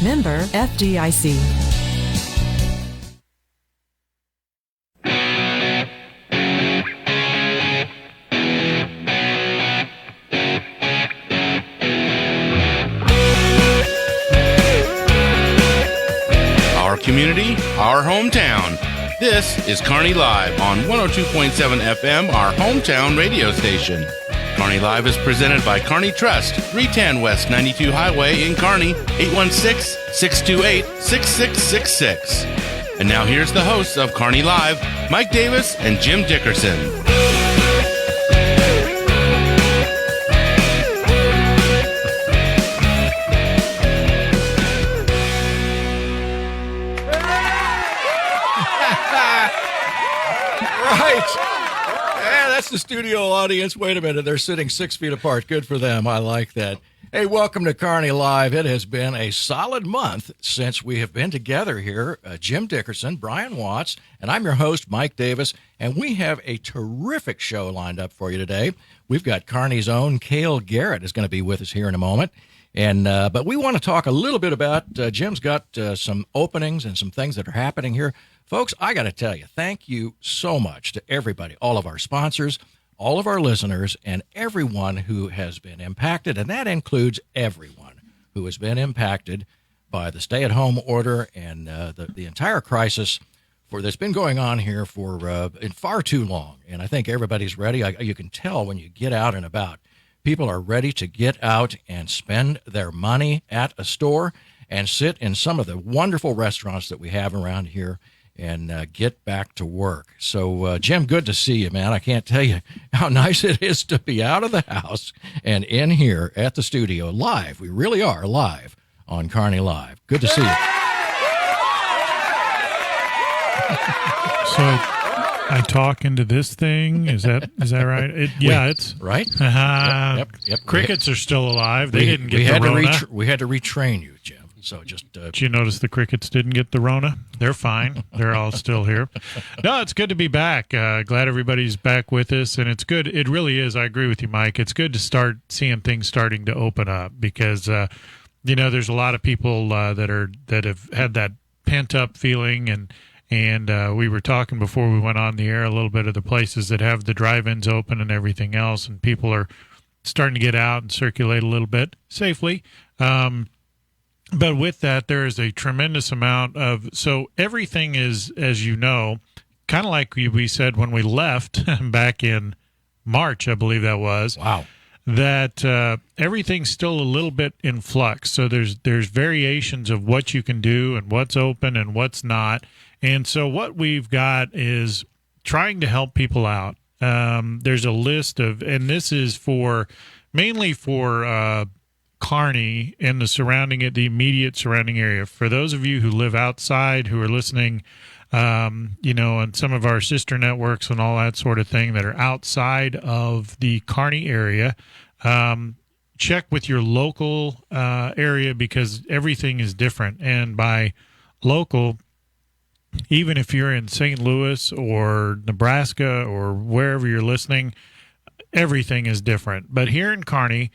Member FDIC. Our community, our hometown. This is KearneyLive on 102.7 FM, our hometown radio station. KearneyLive is presented by Kearney Trust, 310 West 92 Highway in Kearney, 816-628-6666. And now here's the hosts of KearneyLive, Mike Davis and Jim Dickerson. That's the studio audience. Wait a minute. They're sitting 6 feet apart. Good for them. I like that. Hey, welcome to Kearney Live. It has been a solid month since we have been together here. Jim Dickerson, Brian Watts, and I'm your host, Mike Davis, and we have a terrific show lined up for you today. We've got Kearney's own Cale Garrett is going to be with us here in a moment. And but we want to talk a little bit about, Jim's got some openings and some things that are happening here. Folks, I got to tell you, thank you so much to everybody, all of our sponsors, all of our listeners, and everyone who has been impacted, and that includes everyone who has been impacted by the stay-at-home order and the entire crisis that's been going on here for far too long. And I think everybody's ready. You can tell when you get out and about. People are ready to get out and spend their money at a store and sit in some of the wonderful restaurants that we have around here and get back to work. So, Jim, good to see you, man. I can't tell you how nice it is to be out of the house and in here at the studio live. We really are live on Kearney Live. Good to see you. So I talk into this thing. Is that right? It's right. Yep. Crickets are still alive. They didn't get the Rona. We had to retrain you, Jim. So just did you notice the crickets didn't get the Rona? They're fine. They're all still here. No, it's good to be back. Glad everybody's back with us, and it's good. It really is. I agree with you, Mike. It's good to start seeing things starting to open up because there's a lot of people that have had that pent up feeling, and we were talking before we went on the air a little bit of the places that have the drive-ins open and everything else, and people are starting to get out and circulate a little bit safely. But with that, there is a tremendous amount of, so everything is, as you know, kind of like we said when we left back in March, I believe that was. Wow. That everything's still a little bit in flux. So there's variations of what you can do and what's open and what's not. And so what we've got is trying to help people out. There's a list of, and this is mainly for Kearney and the immediate surrounding area. For those of you who live outside, who are listening, on some of our sister networks and all that sort of thing that are outside of the Kearney area, check with your local area because everything is different. And by local, even if you're in St. Louis or Nebraska or wherever you're listening, everything is different. But here in Kearney,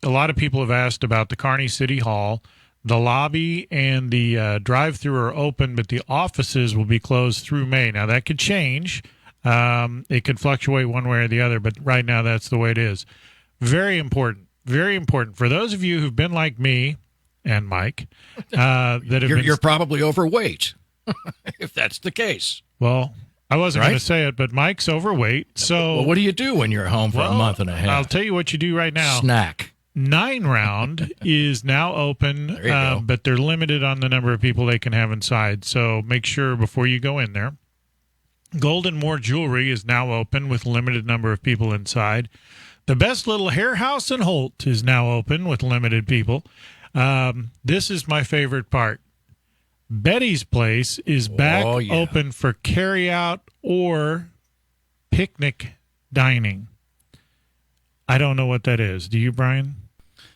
a lot of people have asked about the Kearney City Hall. The lobby and the drive-thru are open, but the offices will be closed through May. Now, that could change. It could fluctuate one way or the other, but right now that's the way it is. Very important. Very important. For those of you who've been like me and Mike, you're probably overweight, if that's the case. Well, I wasn't going to say it, but Mike's overweight. So, well, what do you do when you're home for a month and a half? I'll tell you what you do right now. Snack. 9 Round is now open, but they're limited on the number of people they can have inside. So make sure before you go in there. Golden Moore Jewelry is now open with limited number of people inside. The Best Little Hair House in Holt is now open with limited people. This is my favorite part. Betty's Place is back open for carry-out or picnic dining. I don't know what that is. Do you, Brian?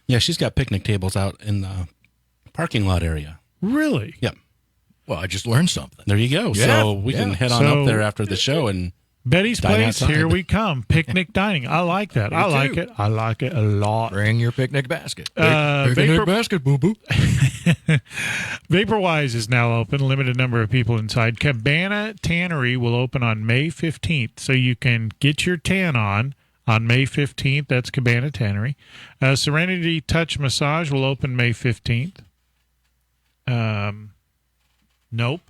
Yeah, she's got picnic tables out in the parking lot area. Really? Yep. Well, I just learned something. There you go. Yeah, so we can head on up there after the show and Betty's Dine Place, outside. here we come. Picnic dining. I like that. I like too. it. I like it a lot. Bring your picnic basket. Vapor- Picnic basket, boo-boo. Vaporwise is now open. Limited number of people inside. Cabana Tannery will open on May 15th, so you can get your tan on May 15th. That's Cabana Tannery. Serenity Touch Massage will open May 15th. Nope.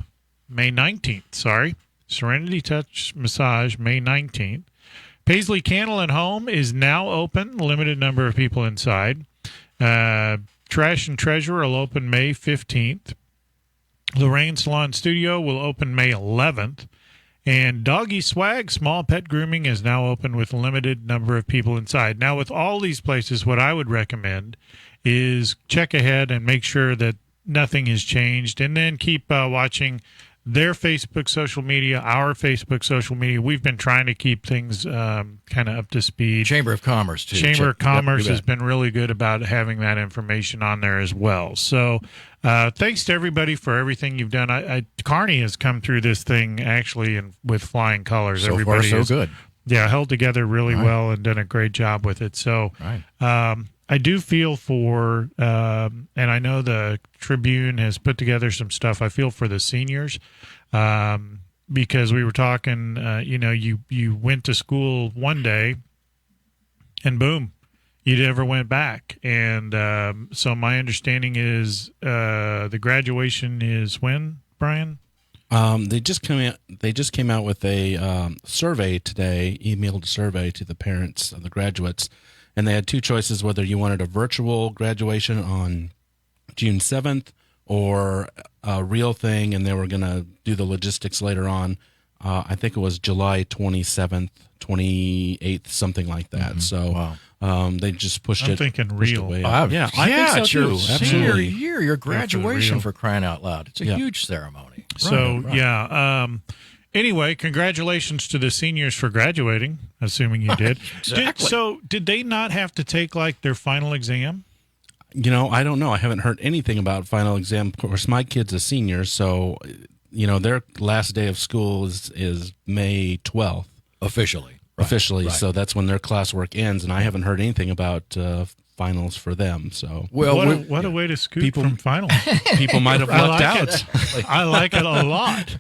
May 19th, sorry. Serenity Touch Massage, May 19th. Paisley Candle and Home is now open. Limited number of people inside. Trash and Treasure will open May 15th. Lorraine Salon Studio will open May 11th. And Doggy Swag Small Pet Grooming is now open with a limited number of people inside. Now, with all these places, what I would recommend is check ahead and make sure that nothing has changed, and then keep watching their Facebook social media, our Facebook social media. We've been trying to keep things kind of up to speed. Chamber of Commerce, too. Chamber of Commerce Yep, has been really good about having that information on there as well. So thanks to everybody for everything you've done. Kearney has come through this thing actually with flying colors. So Everybody far, has, so good. Yeah, held together really Right. well and done a great job with it. So Right. I do feel for, and I know the Tribune has put together some stuff. I feel for the seniors because we were talking, you went to school one day and boom, you never went back. And so my understanding is the graduation is when, Brian? They just came out with a survey today, emailed survey to the parents of the graduates, and they had two choices: whether you wanted a virtual graduation on June 7th or a real thing, and they were going to do the logistics later on. I think it was July 27th, 28th, something like that. Mm-hmm. So they just pushed I'm it. thinking pushed it real. way up. Yeah, I think so it's your too. senior Absolutely. year, your graduation, real. for crying out loud. It's a Yeah. huge ceremony. So, Right. yeah. Anyway, congratulations to the seniors for graduating, assuming you did. Exactly. Did they not have to take like their final exam? I don't know. I haven't heard anything about final exam. Of course, my kid's a senior, so their last day of school is May 12th. Officially. Right. Officially, Right. so that's when their classwork ends, and I haven't heard anything about finals for them. So Well, What a way to scoot People- from finals. people might have I lucked like out. it. I like it a lot.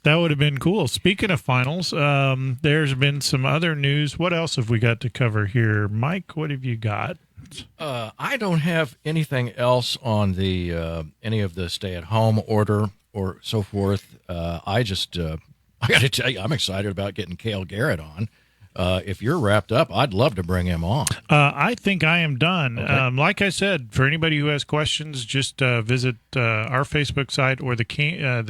That would have been cool. Speaking of finals, there's been some other news. What else have we got to cover here? Mike, what have you got? I don't have anything else on the any of the stay-at-home order or so forth. I got to tell you, I'm excited about getting Cale Garrett on. If you're wrapped up, I'd love to bring him on. I think I am done. Okay. Like I said, for anybody who has questions, just visit our Facebook site or the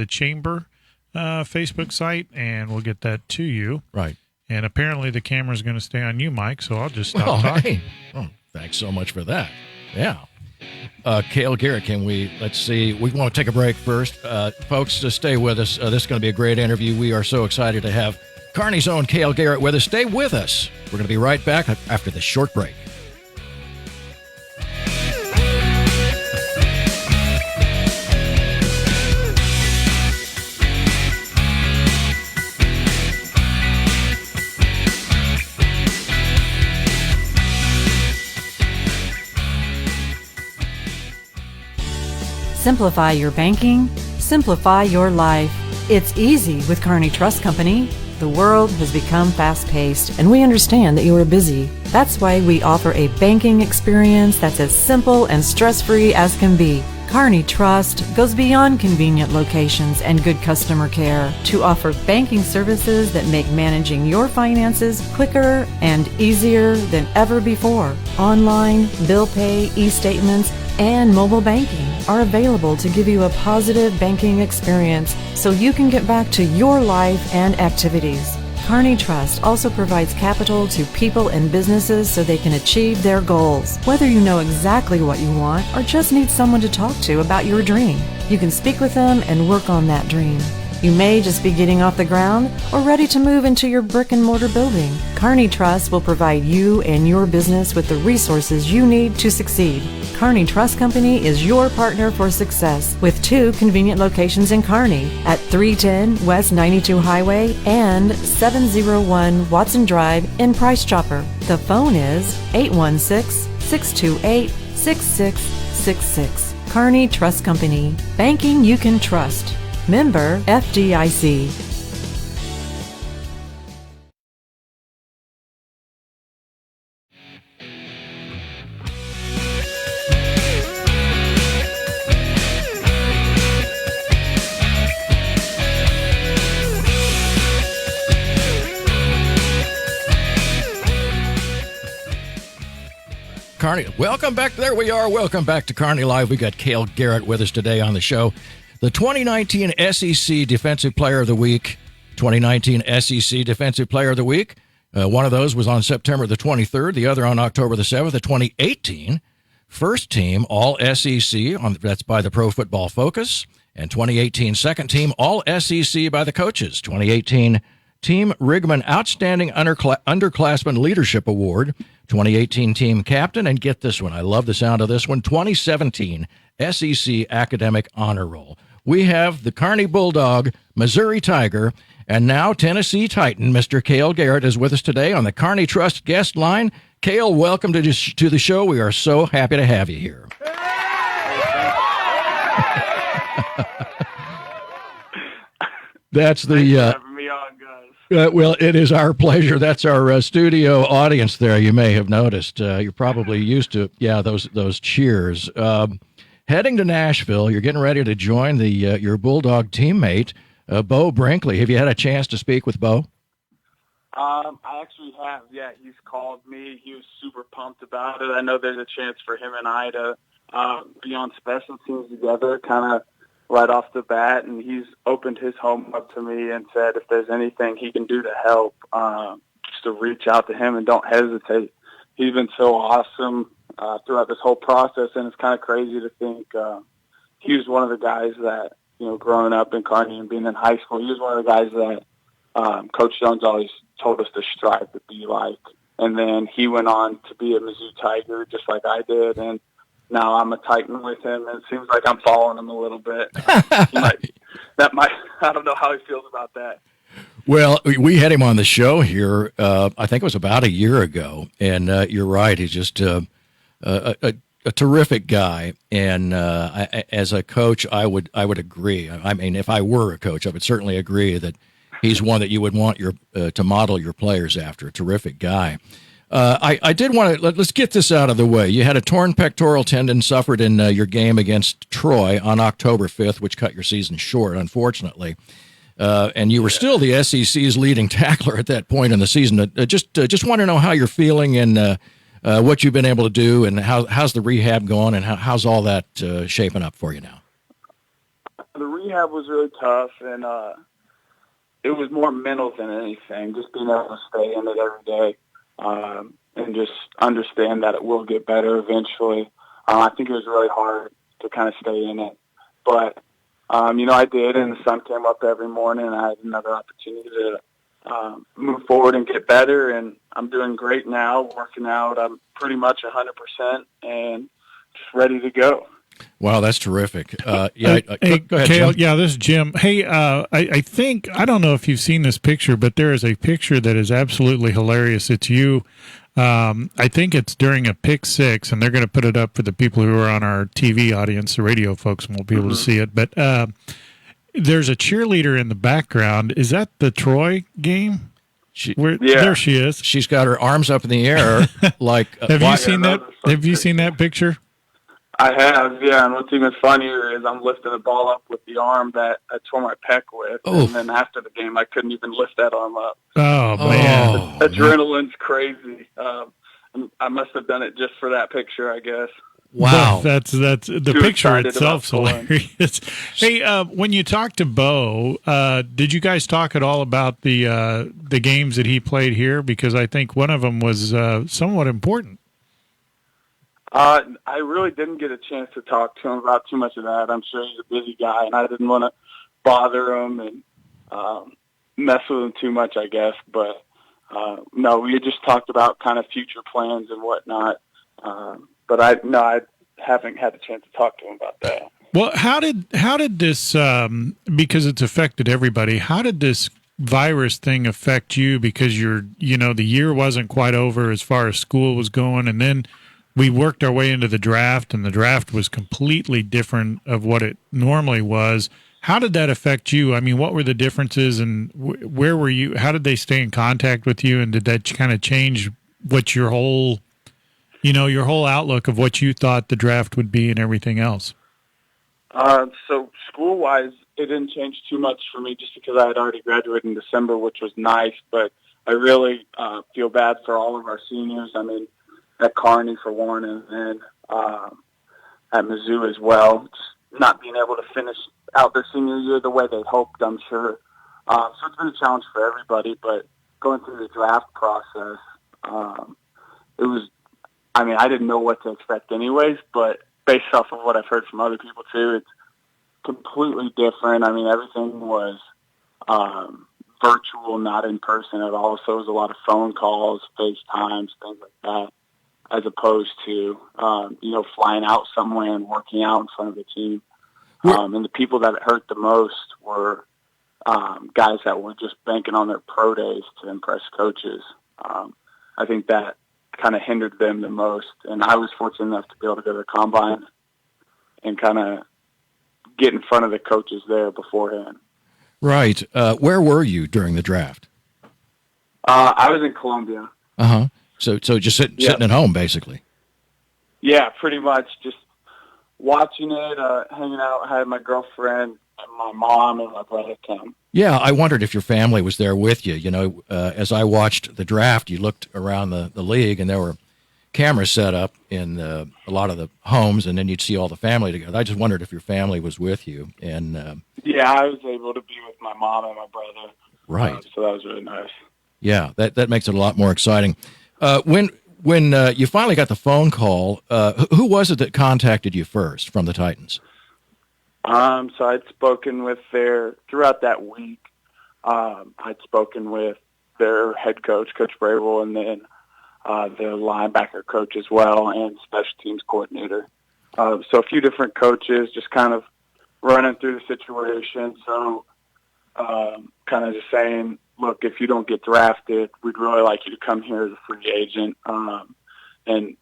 Chamber Facebook site, and we'll get that to you. Right. And apparently the camera's going to stay on you, Mike, so I'll just stop Well, talking. hey, oh, thanks so much for that. Yeah. Cale Garrett, let's see, we want to take a break first. Folks, just stay with us. This is going to be a great interview. We are so excited to have Kearney's own Cale Garrett with us. Stay with us. We're going to be right back after this short break. Simplify your banking, simplify your life. It's easy with Kearney Trust Company. The world has become fast-paced, and we understand that you are busy. That's why we offer a banking experience that's as simple and stress-free as can be. Kearney Trust goes beyond convenient locations and good customer care to offer banking services that make managing your finances quicker and easier than ever before. Online, bill pay, e-statements, and mobile banking are available to give you a positive banking experience so you can get back to your life and activities. Kearney Trust also provides capital to people and businesses so they can achieve their goals. Whether you know exactly what you want or just need someone to talk to about your dream, you can speak with them and work on that dream. You may just be getting off the ground or ready to move into your brick and mortar building. Kearney Trust will provide you and your business with the resources you need to succeed. Kearney Trust Company is your partner for success with 2 convenient locations in Kearney at 310 West 92 Highway and 701 Watson Drive in Price Chopper. The phone is 816-628-6666. Kearney Trust Company. Banking you can trust. Member FDIC. Kearney, welcome back. There we are. Welcome back to Kearney Live. We got Cale Garrett with us today on the show. The 2019 SEC Defensive Player of the Week. 2019 SEC Defensive Player of the Week. One of those was on September the 23rd. The other on October the 7th. The 2018 First Team All SEC. That's by the Pro Football Focus. And 2018 Second Team All SEC by the coaches. 2018 Team Rigman Outstanding Underclassmen Leadership Award. 2018 Team Captain, and get this one, I love the sound of this one, 2017 SEC Academic Honor Roll. We have the Kearney Bulldog, Missouri Tiger, and now Tennessee Titan, Mr. Cale Garrett, is with us today on the Kearney Trust guest line. Cale, welcome to the show. We are so happy to have you here. That's the... Thanks for having me on, guys. Well, it is our pleasure. That's our studio audience there. You may have noticed. You're probably used to, those cheers. Heading to Nashville, you're getting ready to join your Bulldog teammate, Bo Brinkley. Have you had a chance to speak with Bo? I actually have. Yeah, he's called me. He was super pumped about it. I know there's a chance for him and I to be on special teams together, kind of right off the bat, and he's opened his home up to me and said if there's anything he can do to help, just to reach out to him and don't hesitate. He's been so awesome throughout this whole process, and it's kind of crazy to think he was one of the guys that, growing up in Kearney and being in high school, he was one of the guys that Coach Jones always told us to strive to be like. And then he went on to be a Mizzou Tiger just like I did, and now I'm a Titan with him, and it seems like I'm following him a little bit. I don't know how he feels about that. Well, we had him on the show here, I think it was about a year ago, and you're right. He's just a terrific guy, and as a coach, I would agree. I mean, if I were a coach, I would certainly agree that he's one that you would want to model your players after. A terrific guy. I did want to let's get this out of the way. You had a torn pectoral tendon suffered in your game against Troy on October 5th, which cut your season short, unfortunately. And you were still the SEC's leading tackler at that point in the season. Just want to know how you're feeling and what you've been able to do, and how's the rehab going, and how's all that shaping up for you now? The rehab was really tough, and it was more mental than anything. Just being able to stay in it every day. And just understand that it will get better eventually. I think it was really hard to kind of stay in it. But, I did, and the sun came up every morning, and I had another opportunity to move forward and get better, and I'm doing great now, working out. I'm pretty much 100% and just ready to go. Wow, that's terrific. Go ahead, Cale, Jim. this is Jim. Hey, I don't know if you've seen this picture, but there is a picture that is absolutely hilarious. It's you. I think it's during a pick six, and they're going to put it up for the people who are on our TV audience. The radio folks won't be able to see it. But there's a cheerleader in the background. Is that the Troy game? There she is. She's got her arms up in the air. Like, have you seen that? Have you seen that picture? I have, yeah. And what's even funnier is I'm lifting the ball up with the arm that I tore my pec with. Oh. And then after the game, I couldn't even lift that arm up. Oh, man. Adrenaline's crazy. I must have done it just for that picture, I guess. Wow. That's the picture itself's hilarious. Hey, when you talked to Bo, did you guys talk at all about the games that he played here? Because I think one of them was somewhat important. I really didn't get a chance to talk to him about too much of that. I'm sure he's a busy guy, and I didn't want to bother him and mess with him too much, I guess. But, no, we had just talked about kind of future plans and whatnot. But I haven't had a chance to talk to him about that. Well, how did this, because it's affected everybody, how did this virus thing affect you? Because the year wasn't quite over as far as school was going, and then we worked our way into the draft, and the draft was completely different of what it normally was. How did that affect you? I mean, what were the differences, and where were you? How did they stay in contact with you, and did that kind of change what your whole outlook of what you thought the draft would be and everything else? So school-wise, it didn't change too much for me just because I had already graduated in December, which was nice, but I really feel bad for all of our seniors. I mean, at Kearney for one, and then at Mizzou as well, just not being able to finish out their senior year the way they hoped, I'm sure. So it's been a challenge for everybody, but going through the draft process, it was, I mean, I didn't know what to expect anyways, but based off of what I've heard from other people too, it's completely different. I mean, everything was virtual, not in person at all. So it was a lot of phone calls, FaceTimes, things like that, as opposed to, flying out somewhere and working out in front of the team. And the people that it hurt the most were guys that were just banking on their pro days to impress coaches. I think that kind of hindered them the most. And I was fortunate enough to be able to go to the combine and kind of get in front of the coaches there beforehand. Right. Where were you during the draft? I was in Columbia. Uh-huh. So just sitting at home, basically. Yeah, pretty much just watching it, hanging out. I had my girlfriend, and my mom, and my brother come. Yeah, I wondered if your family was there with you. As I watched the draft, you looked around the league, and there were cameras set up in a lot of the homes, and then you'd see all the family together. I just wondered if your family was with you. And yeah, I was able to be with my mom and my brother. Right. So that was really nice. Yeah, that makes it a lot more exciting. When you finally got the phone call, who was it that contacted you first from the Titans? So I'd spoken with throughout that week, I'd spoken with their head coach, Coach Brable, and then the linebacker coach as well, and special teams coordinator. So a few different coaches just kind of running through the situation. So kind of just saying, look, if you don't get drafted, we'd really like you to come here as a free agent. And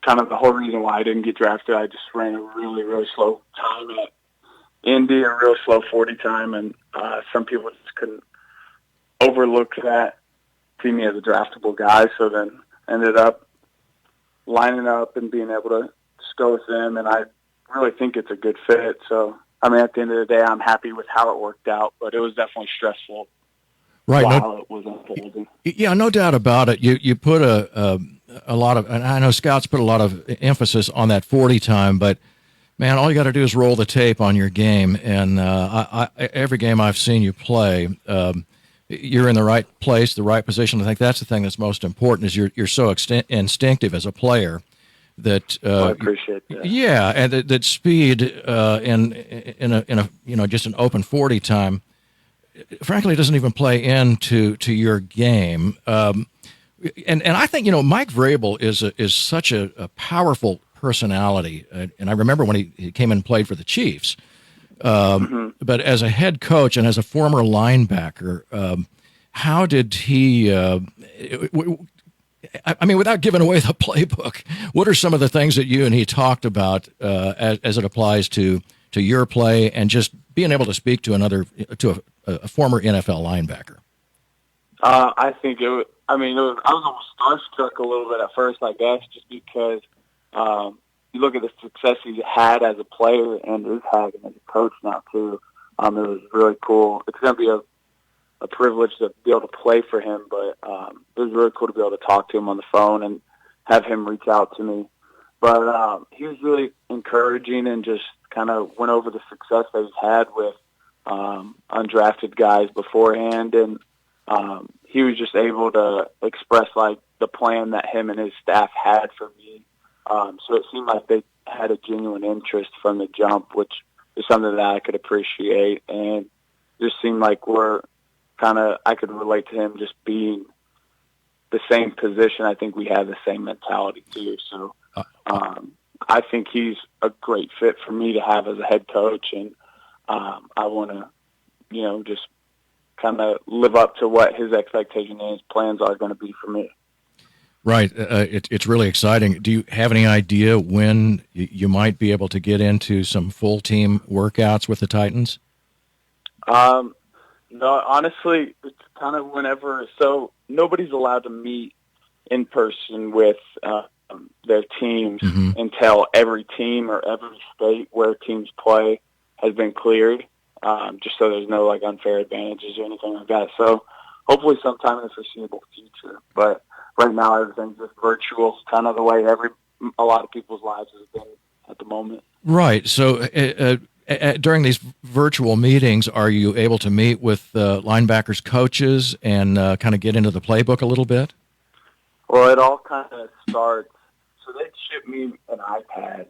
kind of the whole reason why I didn't get drafted, I just ran a really, really slow time at Indy, a real slow 40 time, and some people just couldn't overlook that, see me as a draftable guy, so then ended up lining up and being able to just go with them, and I really think it's a good fit. So, I mean, at the end of the day, I'm happy with how it worked out, but it was definitely stressful. Right. While it was unfolding. Yeah, no doubt about it. You put a lot of, and I know scouts put a lot of emphasis on that 40 time, but man, all you got to do is roll the tape on your game. And every game I've seen you play, you're in the right place, the right position. I think that's the thing that's most important is you're so instinctive as a player that I appreciate that. Yeah, and that speed in a just an open 40 time. Frankly, it doesn't even play into your game. And I think, Mike Vrabel is such a powerful personality. And I remember when he came in and played for the Chiefs. But as a head coach and as a former linebacker, how did he, without giving away the playbook, what are some of the things that you and he talked about as it applies to your play and just being able to speak to a former NFL linebacker? I think I was almost starstruck a little bit at first, I guess, just because you look at the success he's had as a player and is having as a coach now too. It was really cool. It's going to be a privilege to be able to play for him, but it was really cool to be able to talk to him on the phone and have him reach out to me. But he was really encouraging and just kind of went over the success that he's had with undrafted guys beforehand, and he was just able to express like the plan that him and his staff had for me. So it seemed like they had a genuine interest from the jump, which is something that I could appreciate, and just seemed like I could relate to him just being the same position. I think we have the same mentality too. So I think he's a great fit for me to have as a head coach, and I want to, just kind of live up to what his expectation and his plans are going to be for me. Right. It's really exciting. Do you have any idea when you might be able to get into some full team workouts with the Titans? No, honestly, it's kind of whenever. So nobody's allowed to meet in person with their teams until every team or every state where teams play has been cleared, just so there's no unfair advantages or anything like that. So hopefully sometime in the foreseeable future. But right now everything's just virtual. It's kind of the way a lot of people's lives has been at the moment. Right. So during these virtual meetings, are you able to meet with linebackers coaches and kind of get into the playbook a little bit? Well, it all kind of starts. So they shipped me an iPad,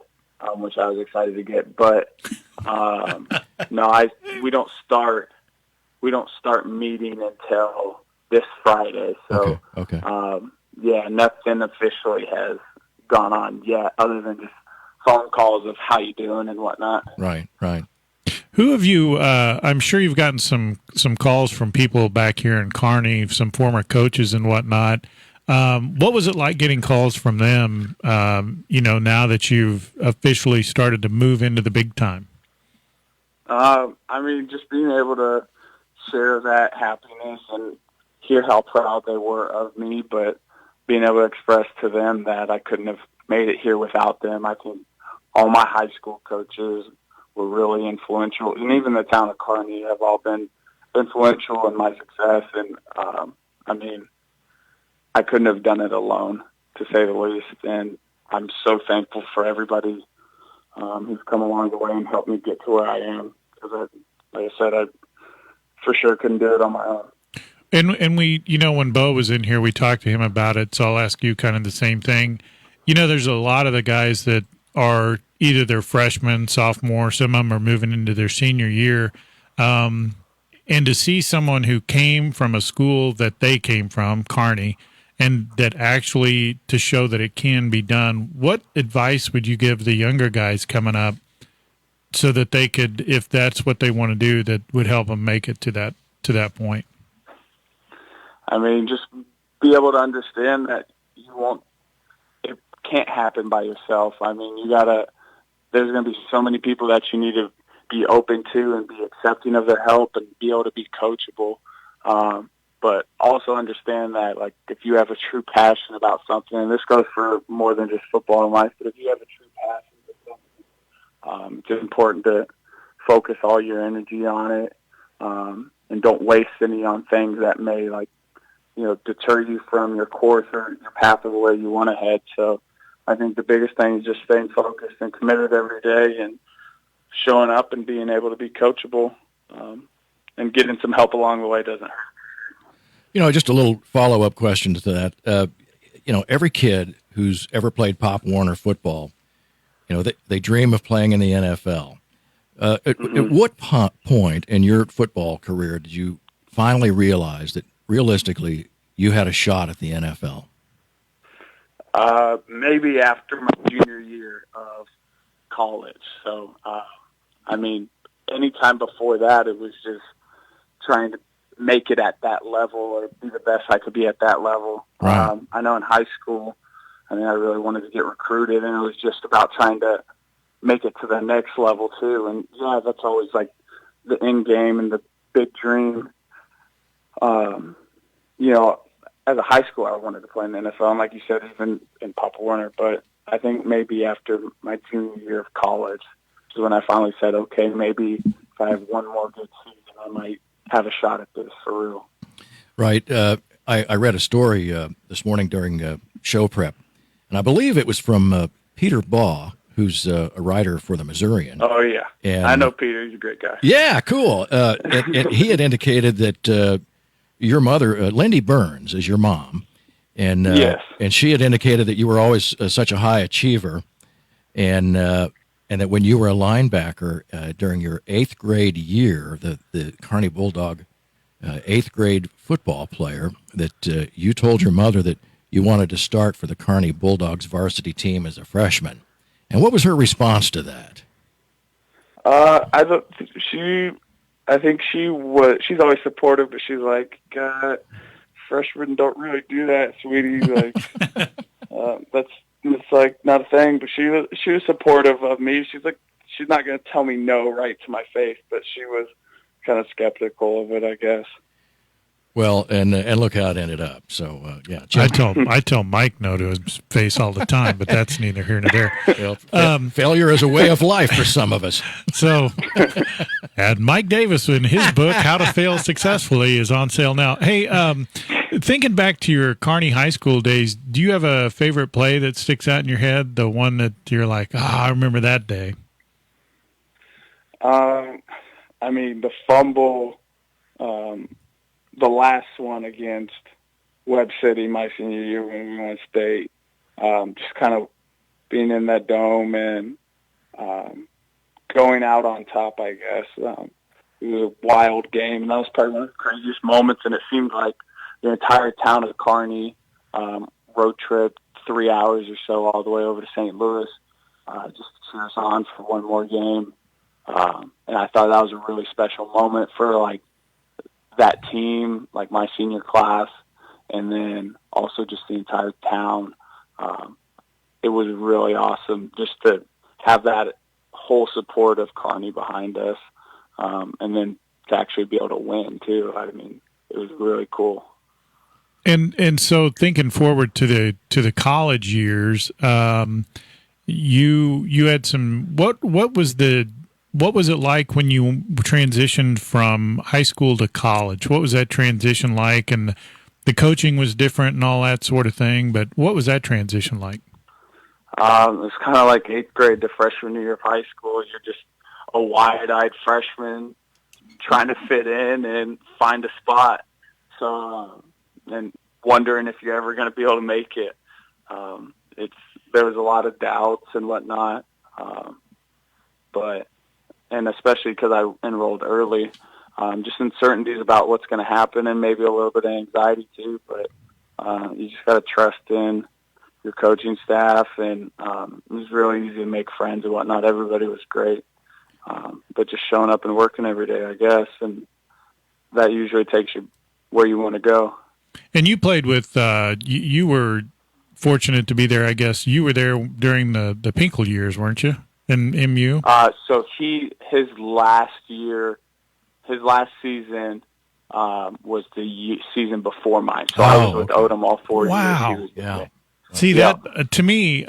which I was excited to get. But no, we don't start meeting until this Friday. So okay. Yeah, nothing officially has gone on yet, other than just phone calls of how you doing and whatnot. Right. Who have you? I'm sure you've gotten some calls from people back here in Kearney, some former coaches and whatnot. What was it like getting calls from them? Now that you've officially started to move into the big time. Just being able to share that happiness and hear how proud they were of me, but being able to express to them that I couldn't have made it here without them. I think all my high school coaches were really influential, and even the town of Kearney have all been influential in my success. And I couldn't have done it alone, to say the least. And I'm so thankful for everybody who's come along the way and helped me get to where I am. Because, like I said, I for sure couldn't do it on my own. And we, when Bo was in here, we talked to him about it, so I'll ask you kind of the same thing. There's a lot of the guys that are either they're freshmen, sophomore, some of them are moving into their senior year. And to see someone who came from a school that they came from, Kearney, and that actually to show that it can be done, what advice would you give the younger guys coming up so that they could, if that's what they want to do, that would help them make it to that point? Just be able to understand that it can't happen by yourself. There's going to be so many people that you need to be open to and be accepting of their help and be able to be coachable. But also understand that, if you have a true passion about something, and this goes for more than just football in life, but if you have a true passion for something, it's important to focus all your energy on it, and don't waste any on things that may, deter you from your course or your path of where you want to head. So I think the biggest thing is just staying focused and committed every day and showing up and being able to be coachable, and getting some help along the way doesn't hurt. Just a little follow-up question to that. Every kid who's ever played Pop Warner football, they dream of playing in the NFL. At what point in your football career did you finally realize that realistically you had a shot at the NFL? Maybe after my junior year of college. So, any time before that, it was just trying to make it at that level or be the best I could be at that level. Right. I know in high school, I really wanted to get recruited, and it was just about trying to make it to the next level too. And yeah, that's always the end game and the big dream. As a high school, I wanted to play in the NFL, and like you said, even in Pop Warner. But I think maybe after my junior year of college is when I finally said, okay, maybe if I have one more good season, I might have a shot at this for real. Right. I read a story this morning during show prep, and I believe it was from Peter Baugh, who's a writer for the Missourian. Oh, yeah. And I know Peter. He's a great guy. Yeah, cool. And he had indicated that your mother, Lindy Burns, is your mom, and yes. And she had indicated that you were always such a high achiever, and that when you were a linebacker during your 8th grade year, the Kearney Bulldog 8th grade football player, that you told your mother that you wanted to start for the Kearney Bulldogs varsity team as a freshman, And what was her response to that? I think she's always supportive, but she's like, God, freshmen don't really do that, sweetie. Like, it's like not a thing. But she was supportive of me. She's like, she's not going to tell me no right to my face, but she was kind of skeptical of it, I guess. Well, and look how it ended up. So yeah, I tell Mike no to his face all the time, but that's neither here nor there. Well, failure is a way of life for some of us. So, and Mike Davis in his book "How to Fail Successfully" is on sale now. Hey, thinking back to your Kearney High School days, do you have a favorite play that sticks out in your head? The one that you're like, I remember that day. I mean, the fumble. The last one against Webb City my senior year when we won state, just kind of being in that dome and going out on top, I guess. It was a wild game, and that was probably one of the craziest moments, and it seemed like the entire town of Kearney road trip 3 hours or so all the way over to St. Louis just to cheer us on for one more game. And I thought that was a really special moment for, like, that team, like my senior class, and then also just the entire town. It was really awesome just to have that whole support of Kearney behind us, and then to actually be able to win too. I mean, it was really cool. And so thinking forward to the college years, you had some. What was it like when you transitioned from high school to college? What was that transition like? And the coaching was different and all that sort of thing, but what was that transition like? It was kind of like 8th grade to freshman year of high school. You're just a wide-eyed freshman trying to fit in and find a spot. So, and wondering if you're ever going to be able to make it. There was a lot of doubts and whatnot, and especially because I enrolled early, just uncertainties about what's going to happen and maybe a little bit of anxiety too. But you just got to trust in your coaching staff, and it was really easy to make friends and whatnot. Everybody was great, but just showing up and working every day, I guess, and that usually takes you where you want to go. And you played with you were fortunate to be there, I guess. You were there during the Pinkle years, weren't you? In MU? So his last season was the season before mine. So I was with Odom all 4 years. Wow. Yeah. See, that to me,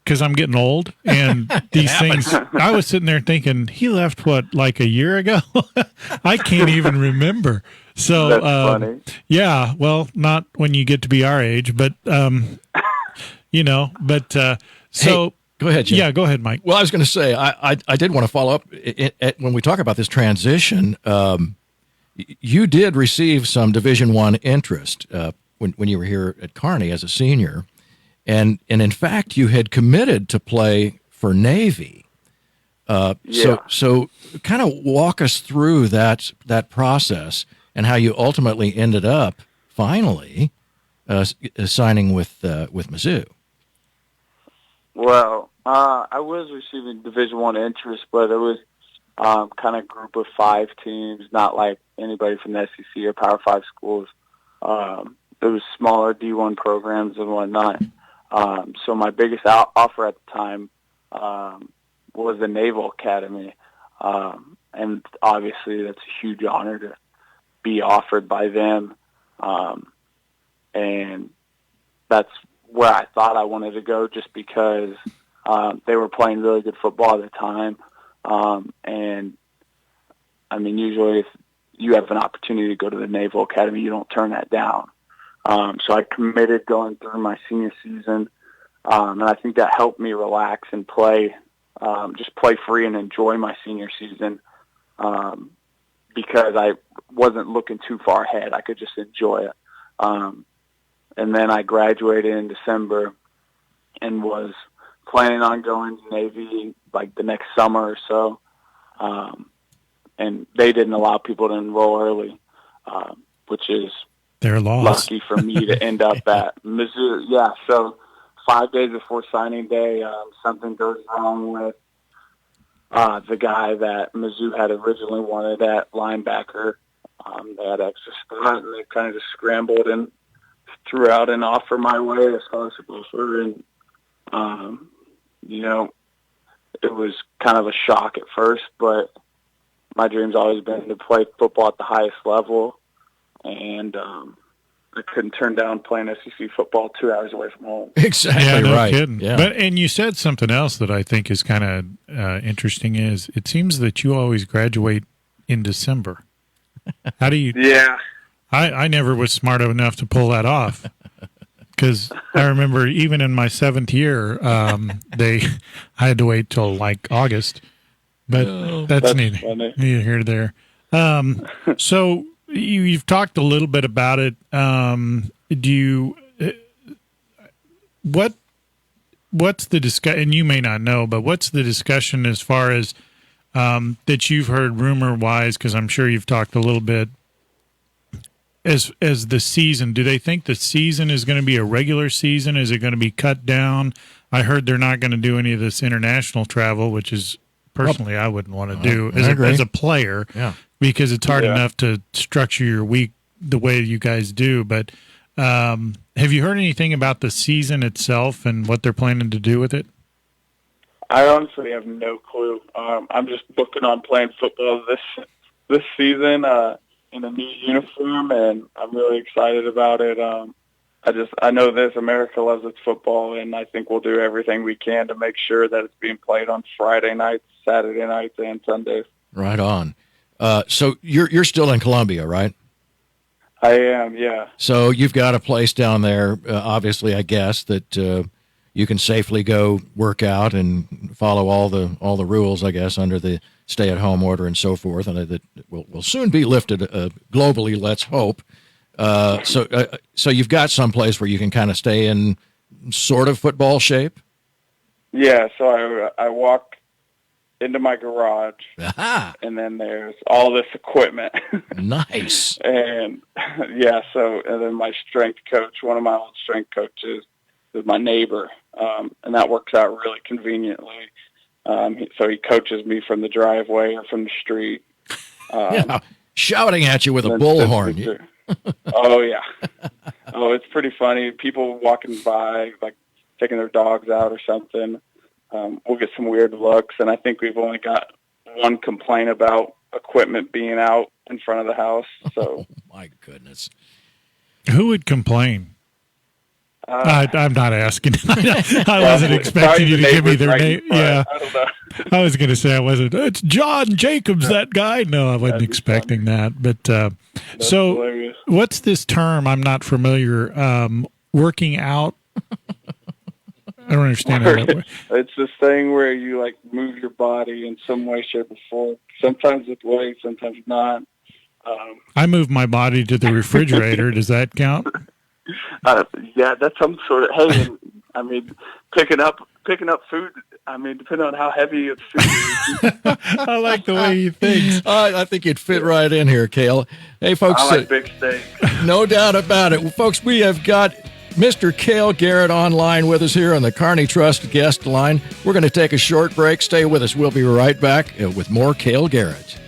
because I'm getting old and these things, I was sitting there thinking, he left, like a year ago? I can't even remember. So, that's funny. Yeah, well, not when you get to be our age, but, so. Hey, go ahead, Jim. Yeah, go ahead, Mike. Well, I was going to say, I did want to follow up. When we talk about this transition, you did receive some Division I interest when you were here at Kearney as a senior. And in fact, you had committed to play for Navy. So kind of walk us through that process and how you ultimately ended up finally signing with Mizzou. Well, I was receiving Division I interest, but it was kind of group of 5 teams, not like anybody from the SEC or Power 5 schools. It was smaller D1 programs and whatnot. So my biggest offer at the time was the Naval Academy. And obviously that's a huge honor to be offered by them. And that's where I thought I wanted to go just because they were playing really good football at the time. And, I mean, usually if you have an opportunity to go to the Naval Academy, you don't turn that down. So I committed going through my senior season, and I think that helped me relax and play, just play free and enjoy my senior season because I wasn't looking too far ahead. I could just enjoy it. And then I graduated in December and was planning on going to Navy like the next summer or so. And they didn't allow people to enroll early, which is their loss. Lucky for me to end up at Mizzou. Yeah, so 5 days before signing day, something goes wrong with the guy that Mizzou had originally wanted at linebacker. They had extra spot, and they kind of just scrambled and threw out an offer my way, a scholarship offer, and it was kind of a shock at first, but my dream's always been to play football at the highest level, and I couldn't turn down playing SEC football 2 hours away from home. Exactly yeah, no right. Kidding. Yeah. And you said something else that I think is kind of interesting. Is it seems that you always graduate in December. How do you? Yeah. I never was smart enough to pull that off. Because I remember even in my 7th year, I had to wait till like August. But that's neither here nor there. So you've talked a little bit about it. What's the discussion? And you may not know, but what's the discussion as far as that you've heard rumor wise? Because I'm sure you've talked a little bit. As the season, do they think the season is going to be a regular season? Is it going to be cut down? I heard they're not going to do any of this international travel, which is personally I wouldn't want to do as a player, because it's hard enough to structure your week the way you guys do. But have you heard anything about the season itself and what they're planning to do with it? I honestly have no clue. I'm just booking on playing football this season. In a new uniform, and I'm really excited about it. I know this, America loves its football, and I think we'll do everything we can to make sure that it's being played on Friday nights, Saturday nights, and Sundays. Right on. So you're still in Columbia, right? I am, yeah. So you've got a place down there, obviously, I guess, that you can safely go work out and follow all the rules, I guess, under the stay-at-home order and so forth, and that will soon be lifted globally, let's hope. So you've got some place where you can kind of stay in sort of football shape? Yeah, so I walk into my garage, and then there's all this equipment. Nice. And, and then my strength coach, one of my old strength coaches, is my neighbor, and that works out really conveniently. So he coaches me from the driveway or from the street. Shouting at you with a bullhorn. Oh, yeah. Oh, it's pretty funny. People walking by, like taking their dogs out or something. We'll get some weird looks, and I think we've only got one complaint about equipment being out in front of the house. So, oh, my goodness. Who would complain? I'm not asking. I wasn't expecting you to give me their name. Yeah, I don't know. I was going to say I wasn't. It's John Jacobs, that guy. No, I wasn't expecting that. But so, hilarious. What's this term? I'm not familiar. Working out. I don't understand how that works. It's this thing where you like move your body in some way, shape, or form. Sometimes it's weight, sometimes not. I move my body to the refrigerator. Does that count? Yeah, that's some sort of. Hey, I mean, picking up food. I mean, depending on how heavy it's food. I like the way you think. I think you'd fit right in here, Cale. Hey, folks. I like big steak. No doubt about it. Well, folks, we have got Mr. Cale Garrett online with us here on the Kearney Trust guest line. We're going to take a short break. Stay with us. We'll be right back with more Cale Garrett.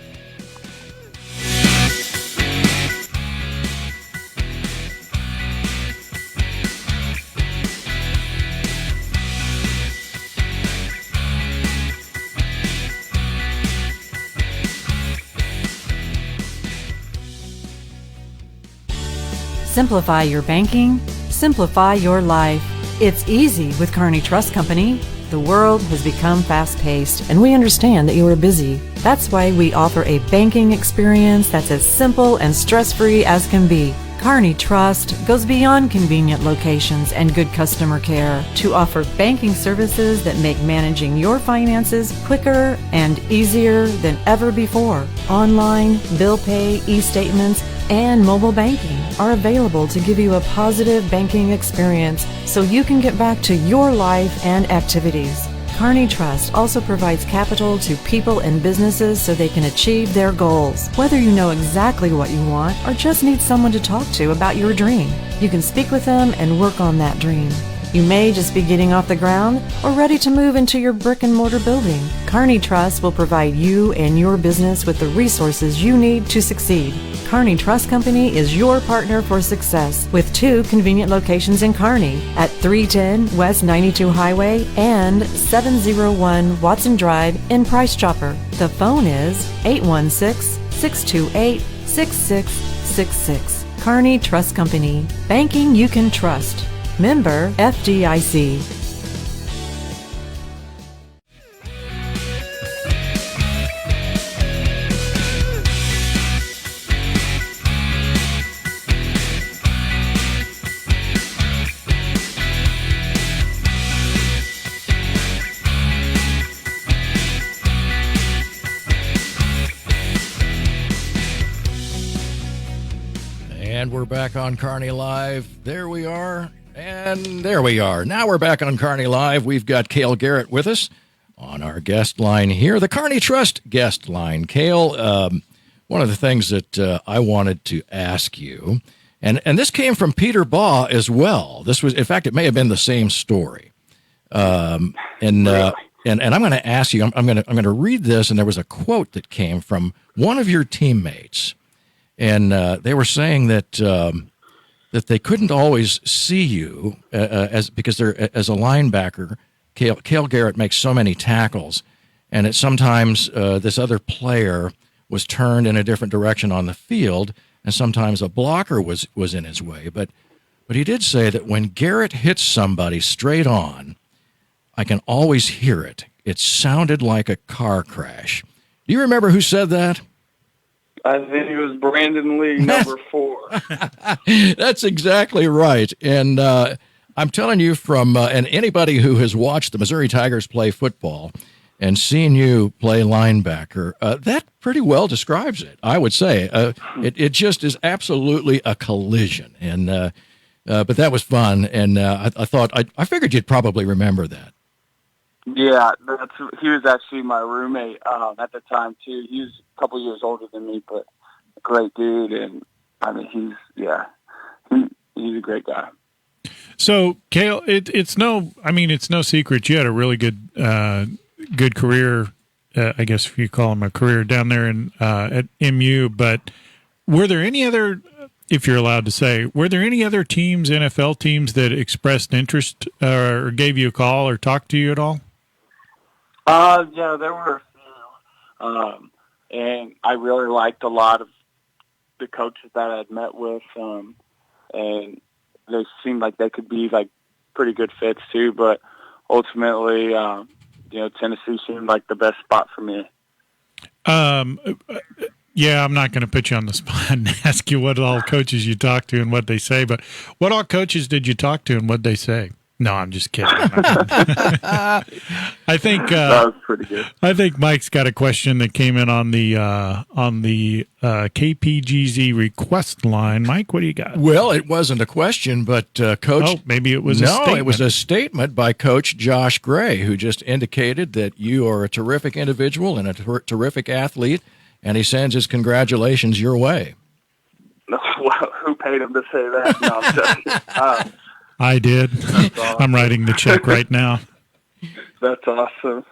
Simplify your banking, simplify your life. It's easy with Kearney Trust Company. The world has become fast-paced, and we understand that you are busy. That's why we offer a banking experience that's as simple and stress-free as can be. Kearney Trust goes beyond convenient locations and good customer care to offer banking services that make managing your finances quicker and easier than ever before. Online, bill pay, e-statements, and mobile banking are available to give you a positive banking experience so you can get back to your life and activities. Kearney Trust also provides capital to people and businesses so they can achieve their goals. Whether you know exactly what you want or just need someone to talk to about your dream, you can speak with them and work on that dream. You may just be getting off the ground or ready to move into your brick and mortar building. Kearney Trust will provide you and your business with the resources you need to succeed. Kearney Trust Company is your partner for success with 2 convenient locations in Kearney at 310 West 92 Highway and 701 Watson Drive in Price Chopper. The phone is 816-628-6666. Kearney Trust Company. Banking you can trust. Member FDIC. And we're back on Kearney Live. There we are. And there we are. Now we're back on Kearney Live. We've got Cale Garrett with us on our guest line here, the Kearney Trust guest line. Cale, one of the things that I wanted to ask you, and this came from Peter Baugh as well. This was, in fact, it may have been the same story. And I'm going to ask you. I'm going to read this. And there was a quote that came from one of your teammates, and they were saying that they couldn't always see you because they're as a linebacker. Cale Garrett makes so many tackles, and sometimes this other player was turned in a different direction on the field, and sometimes a blocker was in his way. But he did say that when Garrett hits somebody straight on, I can always hear it. It sounded like a car crash. Do you remember who said that? I think it was Brandon Lee, number 4. That's exactly right. And I'm telling you and anybody who has watched the Missouri Tigers play football and seen you play linebacker, that pretty well describes it, I would say. It just is absolutely a collision. And but that was fun, and I figured you'd probably remember that. Yeah, he was actually my roommate at the time, too. He was a couple years older than me, but a great dude. And, I mean, he's a great guy. So, Cale, it's no secret you had a really good career, I guess if you call him a career, down there at MU. But were there any other, if you're allowed to say, were there any other teams, NFL teams, that expressed interest or gave you a call or talked to you at all? Yeah, there were a few. And I really liked a lot of the coaches that I'd met with. And they seemed like they could be like pretty good fits too. But ultimately, Tennessee seemed like the best spot for me. Yeah, I'm not going to put you on the spot and ask you what all coaches you talked to and what they say, but what all coaches did you talk to and what they say? No, I'm just kidding. I think that was pretty good. I think Mike's got a question that came in on the KPGZ request line. Mike, what do you got? Well, it wasn't a question, but Coach. Oh, maybe it was. A statement. It was a statement by Coach Josh Gray, who just indicated that you are a terrific individual and a terrific athlete, and he sends his congratulations your way. Well, who paid him to say that? No, I'm joking. I did. Awesome. I'm writing the check right now. That's awesome.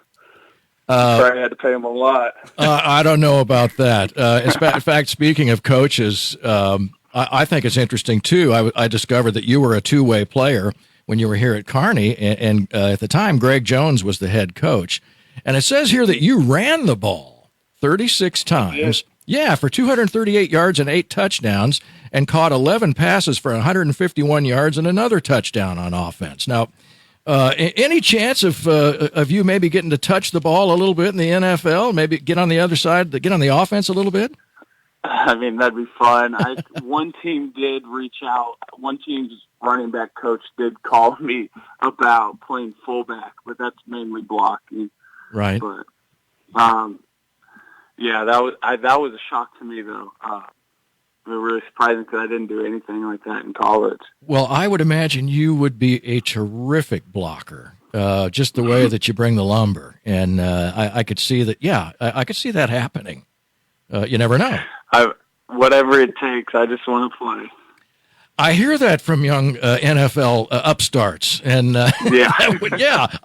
Sorry, I had to pay him a lot. I don't know about that. In fact, speaking of coaches, I think it's interesting, too. I discovered that you were a two-way player when you were here at Kearney, and at the time, Greg Jones was the head coach. And it says here that you ran the ball 36 times. Yeah, for 238 yards and 8 touchdowns, and caught 11 passes for 151 yards and another touchdown on offense. Now, any chance of you maybe getting to touch the ball a little bit in the NFL? Maybe get on the other side, get on the offense a little bit? I mean, that'd be fun. One team did reach out. One team's running back coach did call me about playing fullback, but that's mainly blocking. Right. But, yeah, that was a shock to me, though. It was really surprising because I didn't do anything like that in college. Well, I would imagine you would be a terrific blocker, just the way that you bring the lumber. And I could see that, I could see that happening. You never know. Whatever it takes, I just want to play. I hear that from young NFL upstarts, and I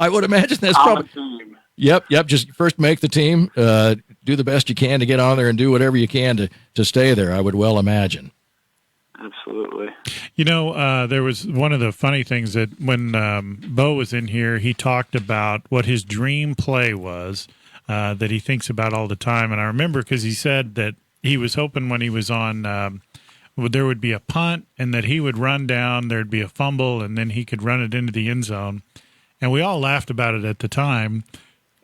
would imagine that's probably. Team. Yep. Just first make the team, do the best you can to get on there, and do whatever you can to stay there. I would well imagine. Absolutely. There was one of the funny things that when Bo was in here, he talked about what his dream play was that he thinks about all the time. And I remember because he said that he was hoping when he was on, there would be a punt and that he would run down, there'd be a fumble, and then he could run it into the end zone. And we all laughed about it at the time.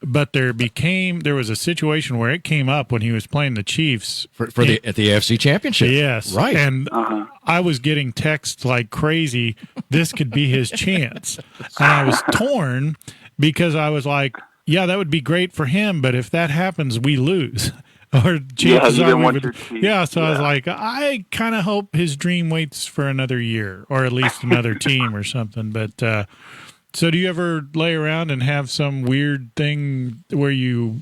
But there was a situation where it came up when he was playing the Chiefs at the AFC Championship. Yes, right. And I was getting texts like crazy. This could be his chance, and I was torn because I was like, "Yeah, that would be great for him, but if that happens, we lose." Or chances are we would. Yeah, so I was like, I kind of hope his dream waits for another year, or at least another team or something. But. So do you ever lay around and have some weird thing where you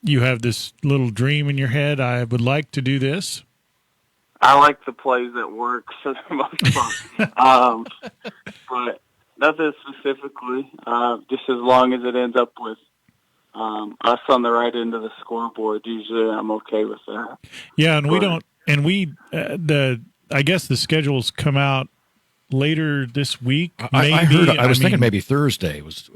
have this little dream in your head, I would like to do this? I like the plays that work for the most part. But nothing specifically, just as long as it ends up with us on the right end of the scoreboard, usually I'm okay with that. Yeah, and I guess the schedules come out later this week. I heard. I was thinking maybe Thursday was.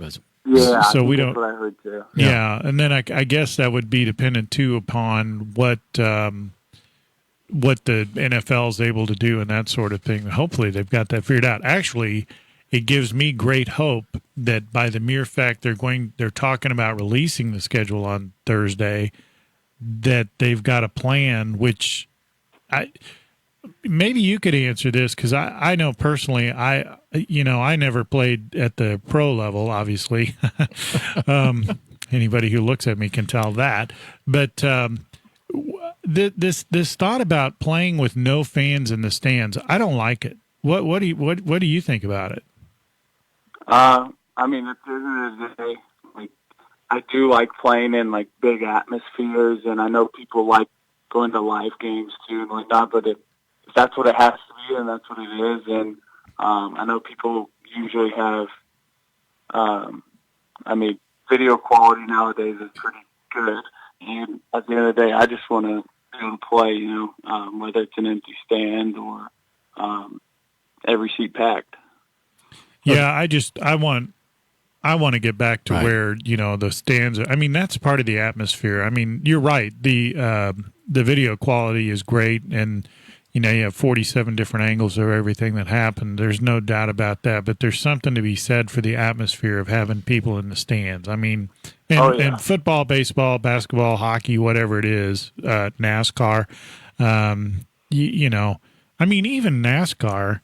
Yeah, so we don't. That's what I heard too. Yeah, and then I guess that would be dependent too upon what the NFL is able to do and that sort of thing. Hopefully, they've got that figured out. Actually, it gives me great hope that by the mere fact they're talking about releasing the schedule on Thursday, that they've got a plan. Which maybe you could answer this because I know personally I never played at the pro level, obviously. Anybody who looks at me can tell that. But this thought about playing with no fans in the stands, I don't like it. What do you think about it? I mean, at the end of the day, like I do like playing in like big atmospheres, and I know people like going to live games too and whatnot. But if that's what it has to be, and that's what it is, and I know people usually have. Video quality nowadays is pretty good, and at the end of the day, I just want to be able to play. Whether it's an empty stand or every seat packed. Yeah, I want to get back to where the stands are. I mean, that's part of the atmosphere. I mean, you're right. The video quality is great, and you have 47 different angles of everything that happened. There's no doubt about that. But there's something to be said for the atmosphere of having people in the stands. I mean, and football, baseball, basketball, hockey, whatever it is, NASCAR. I mean, even NASCAR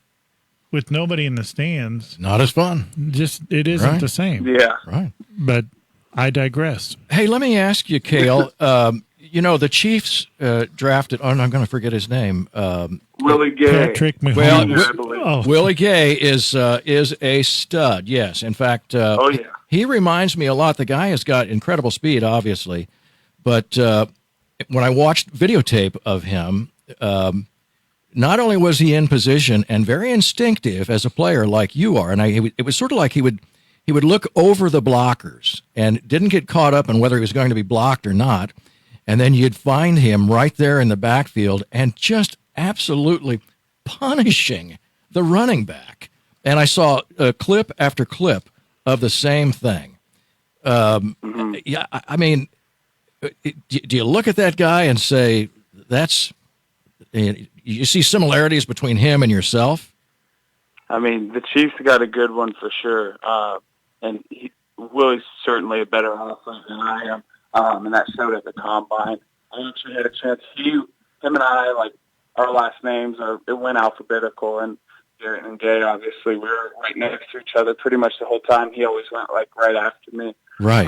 with nobody in the stands, not as fun. Just it isn't the same. Yeah, right. But I digress. Hey, let me ask you, Cale. The Chiefs drafted. Oh, I'm going to forget his name. Willie Gay. Patrick Mahomes. Willie Gay is a stud. Yes, in fact, he reminds me a lot. The guy has got incredible speed, obviously, but when I watched videotape of him, not only was he in position and very instinctive as a player, like you are, and it was sort of like he would look over the blockers and didn't get caught up in whether he was going to be blocked or not. And then you'd find him right there in the backfield and just absolutely punishing the running back. And I saw clip after clip of the same thing. Yeah, I mean, do you look at that guy and say, you see similarities between him and yourself? I mean, the Chiefs got a good one for sure. And Willie's certainly a better athlete than I am. And that showed at the combine. I actually had a chance. Him and I, like, our last names it went alphabetical, and Garrett and Gay, obviously, we were right next to each other pretty much the whole time. He always went, like, right after me. Right.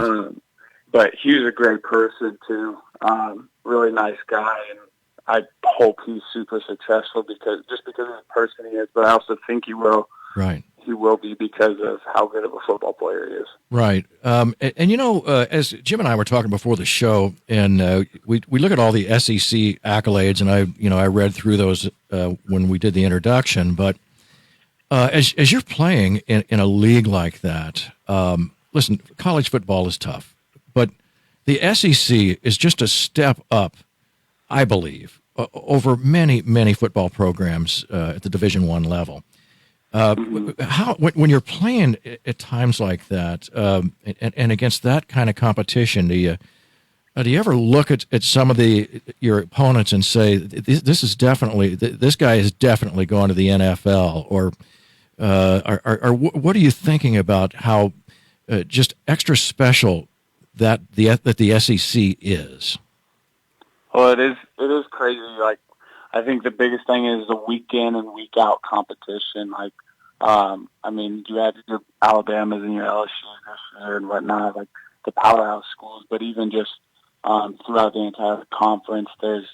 But he was a great person, too. Really nice guy, and I hope he's super successful because of the person he is, but I also think he will. Right. He's he will be because of how good of a football player he is. Right. And as Jim and I were talking before the show, and we look at all the SEC accolades, and I read through those when we did the introduction. But as you're playing in a league like that, listen, college football is tough, but the SEC is just a step up, I believe, over many, many football programs at the Division I level. When you're playing at times like that, and against that kind of competition, do you ever look at some of your opponents and say, this guy is definitely going to the NFL, or what are you thinking about how just extra special that the SEC is? Well, it is crazy. Like, I think the biggest thing is the week in and week out competition. Like, you have your Alabamas and your LSUs this year and whatnot, like the powerhouse schools, but even just throughout the entire conference, there's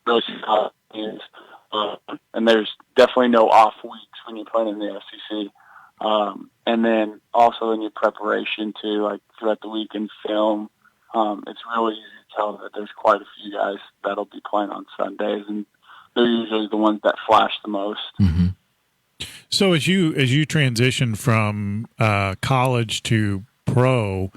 really solid teams. And there's definitely no off weeks when you're playing in the SEC. And then also in your preparation too, like throughout the week in film, it's really easy to tell that there's quite a few guys that'll be playing on Sundays, and they're usually the ones that flash the most. Mm-hmm. So as you transition from college to pro,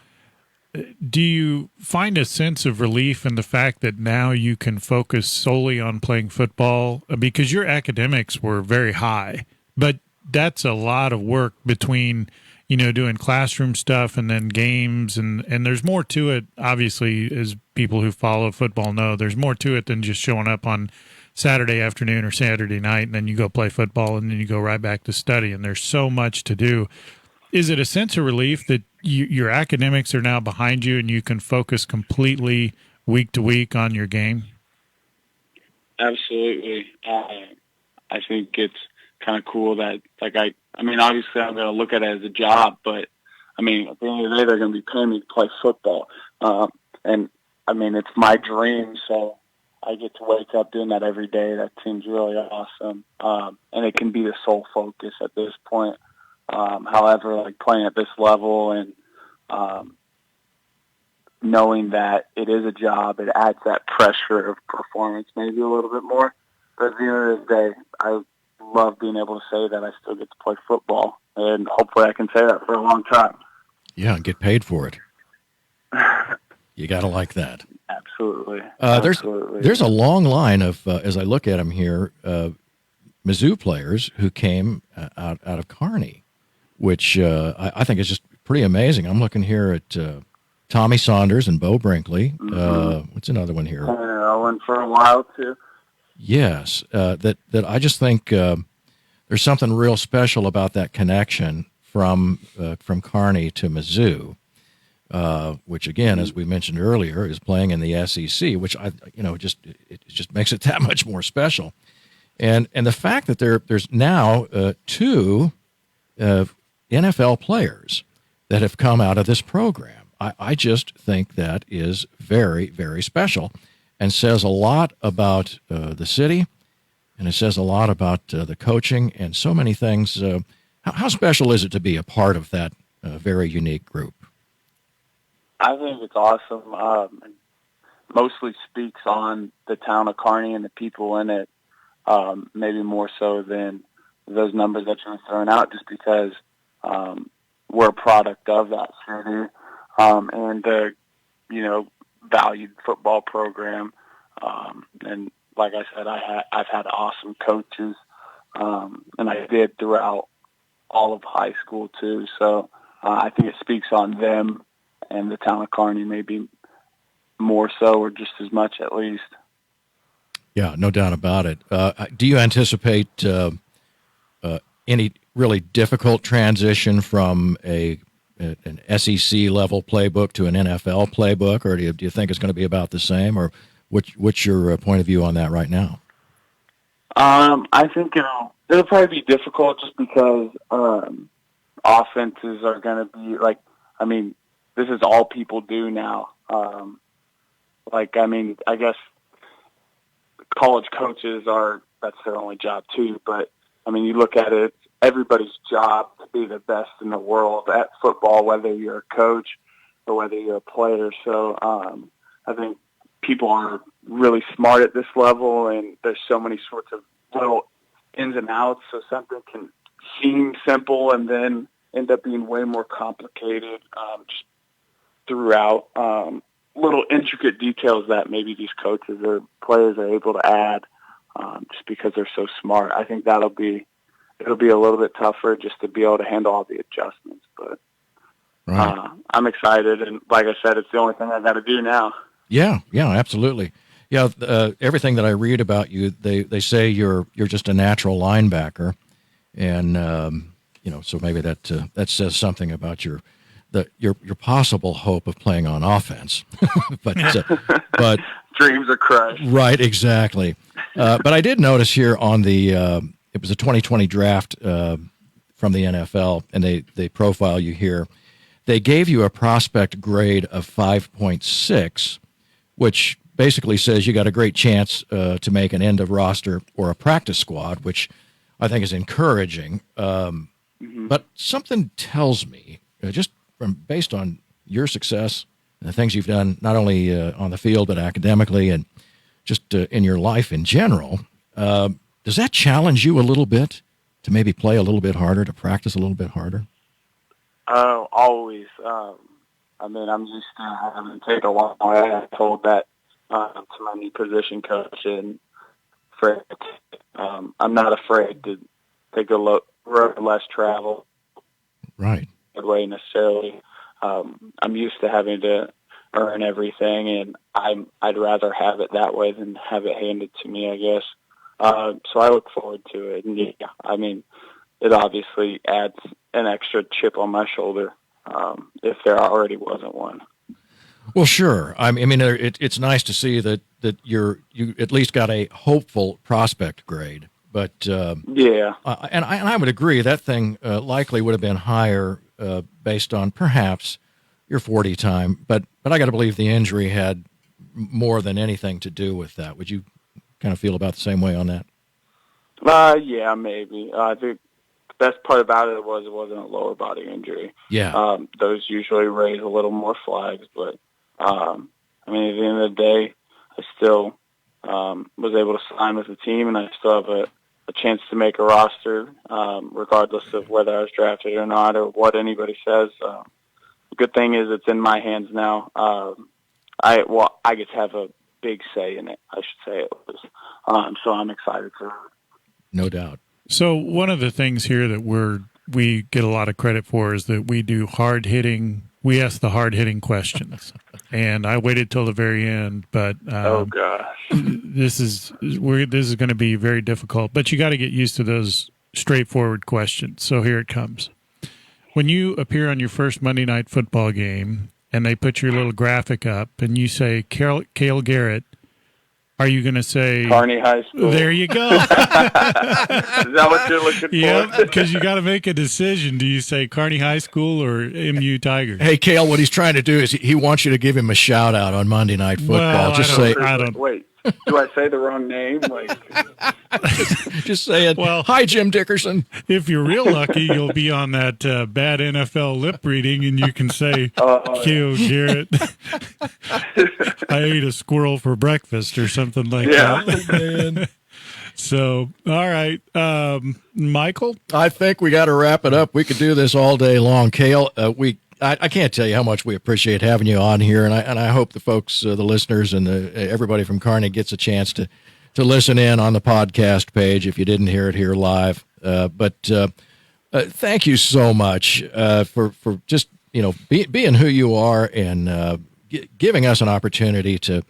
do you find a sense of relief in the fact that now you can focus solely on playing football? Because your academics were very high, but that's a lot of work between, doing classroom stuff and then games, and there's more to it, obviously, as people who follow football know, there's more to it than just showing up on Saturday afternoon or Saturday night, and then you go play football, and then you go right back to study, and there's so much to do. Is it a sense of relief that your academics are now behind you and you can focus completely week to week on your game? Absolutely. I think it's kind of cool that, obviously I'm going to look at it as a job, but, at the end of the day, they're going to be paying me to play football. It's my dream, so I get to wake up doing that every day. That seems really awesome. And it can be the sole focus at this point. However, like playing at this level and knowing that it is a job, it adds that pressure of performance maybe a little bit more. But at the end of the day, I love being able to say that I still get to play football, and hopefully I can say that for a long time. Yeah, and get paid for it. You got to like that. Absolutely. There's a long line of, as I look at them here, Mizzou players who came out of Kearney, which I think is just pretty amazing. I'm looking here at Tommy Saunders and Bo Brinkley. Mm-hmm. What's another one here? Owen for a while too. Yes, that I just think there's something real special about that connection from Kearney to Mizzou. Which again, as we mentioned earlier, is playing in the SEC, which it just makes it that much more special. And the fact that there's now two NFL players that have come out of this program, I just think that is very, very special, and says a lot about the city, and it says a lot about the coaching and so many things. How special is it to be a part of that very unique group? I think it's awesome. Mostly speaks on the town of Kearney and the people in it, maybe more so than those numbers that you're throwing out, just because we're a product of that city and the, valued football program. And like I said, I've had awesome coaches, and I did throughout all of high school too. So I think it speaks on them and the town of Kearney, maybe more so, or just as much at least. Yeah, no doubt about it. Do you anticipate any really difficult transition from an SEC level playbook to an NFL playbook, or do you think it's going to be about the same, or what's your point of view on that right now? I think it'll probably be difficult just because offenses are going to be this is all people do now. I guess college coaches that's their only job too, but you look at it, everybody's job to be the best in the world at football, whether you're a coach or whether you're a player. So I think people are really smart at this level, and there's so many sorts of little ins and outs, so something can seem simple and then end up being way more complicated just throughout little intricate details that maybe these coaches or players are able to add just because they're so smart. I think it'll be a little bit tougher just to be able to handle all the adjustments, but Right. I'm excited, and like I said, it's the only thing I got to do now. Yeah, absolutely. Yeah, everything that I read about you, they say you're just a natural linebacker, and so maybe that says something about your possible hope of playing on offense. but Dreams are crushed. Right, exactly. But I did notice here on the it was a 2020 draft from the NFL, and they profile you here. They gave you a prospect grade of 5.6, which basically says you got a great chance to make an end of roster or a practice squad, which I think is encouraging. But something tells me, just based on your success and the things you've done, not only on the field but academically and just in your life in general, does that challenge you a little bit to maybe play a little bit harder, to practice a little bit harder? Always. I'm used to having to take a long way. I told that to my new position coach, and I'm not afraid to take a road less travel. Right. Way necessarily. I'm used to having to earn everything, and I'd rather have it that way than have it handed to me, I guess. So I look forward to it. And yeah, it obviously adds an extra chip on my shoulder if there already wasn't one. Well, sure. It's nice to see that you at least got a hopeful prospect grade. But yeah, and I would agree that thing likely would have been higher based on perhaps your 40 time. But I got to believe the injury had more than anything to do with that. Would you kind of feel about the same way on that? Yeah, maybe. I think the best part about it wasn't a lower body injury. Yeah. Those usually raise a little more flags, but at the end of the day, I still was able to sign with the team, and I still have a chance to make a roster, regardless of whether I was drafted or not or what anybody says. The good thing is it's in my hands now. I get to have a big say in it, I should say it was. So I'm excited for it. No doubt. So one of the things here that we get a lot of credit for is that we do we ask the hard-hitting questions. And I waited till the very end, but oh gosh. This is going to be very difficult, but you got to get used to those straightforward questions. So here it comes. When you appear on your first Monday Night Football game and they put your little graphic up and you say Cale Garrett, are you going to say Kearney High School? There you go. Is that what you're looking for? Yeah, because you got to make a decision. Do you say Kearney High School or MU Tigers? Hey, Cale, what he's trying to do is he wants you to give him a shout out on Monday Night Football. Well, I don't. Wait, do I say the wrong name? Just say it. Well, hi, Jim Dickerson. If you're real lucky, you'll be on that bad NFL lip reading, and you can say, Cale Garrett, I ate a squirrel for breakfast or something like that. So, all right. Michael? I think we got to wrap it up. We could do this all day long. Cale, I can't tell you how much we appreciate having you on here, and I hope the folks, the listeners, and everybody from Kearney gets a chance to listen in on the podcast page if you didn't hear it here live. But thank you so much for just being who you are and giving us an opportunity to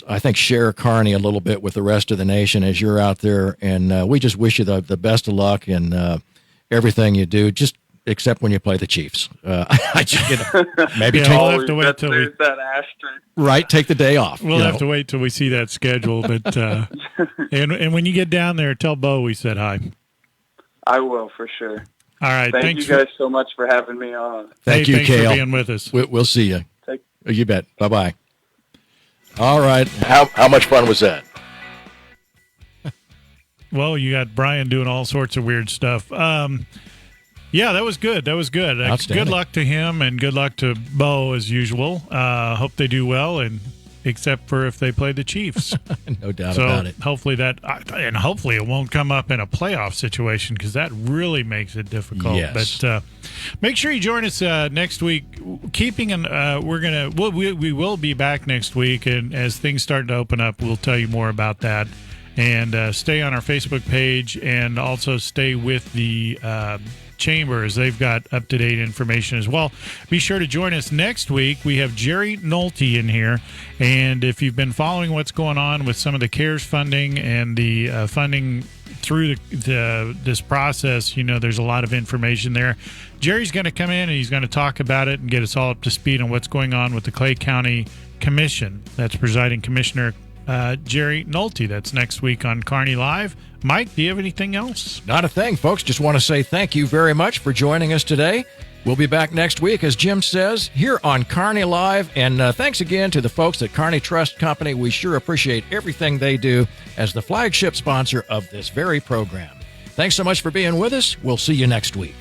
I think share Kearney a little bit with the rest of the nation as you're out there, and we just wish you the best of luck in everything you do. Just except when you play the Chiefs. Maybe we'll have to wait till that asterisk. Right, take the day off. We'll have to wait till we see that schedule. But and when you get down there, tell Bo we said hi. I will, for sure. All right. Thank you guys so much for having me on. Thanks, Cale, for being with us. We'll see you. You bet. Bye-bye. All right. How much fun was that? Well, you got Brian doing all sorts of weird stuff. Yeah, that was good. Good luck to him, and good luck to Bo as usual. Hope they do well, and except for if they play the Chiefs. No doubt about it. Hopefully hopefully it won't come up in a playoff situation, because that really makes it difficult. Yes. But make sure you join us next week. We will be back next week, and as things start to open up, we'll tell you more about that. And stay on our Facebook page, and also stay with the Chambers. They've got up-to-date information as well. Be sure to join us next week. We have Jerry Nolte in here, and if you've been following what's going on with some of the CARES funding and the funding through this process, there's a lot of information there. Jerry's going to come in, and he's going to talk about it and get us all up to speed on what's going on with the Clay County Commission. That's presiding Commissioner Jerry Nolte. That's next week on Kearney Live. Mike, do you have anything else? Not a thing, folks. Just want to say thank you very much for joining us today. We'll be back next week, as Jim says, here on Kearney Live. And thanks again to the folks at Kearney Trust Company. We sure appreciate everything they do as the flagship sponsor of this very program. Thanks so much for being with us. We'll see you next week.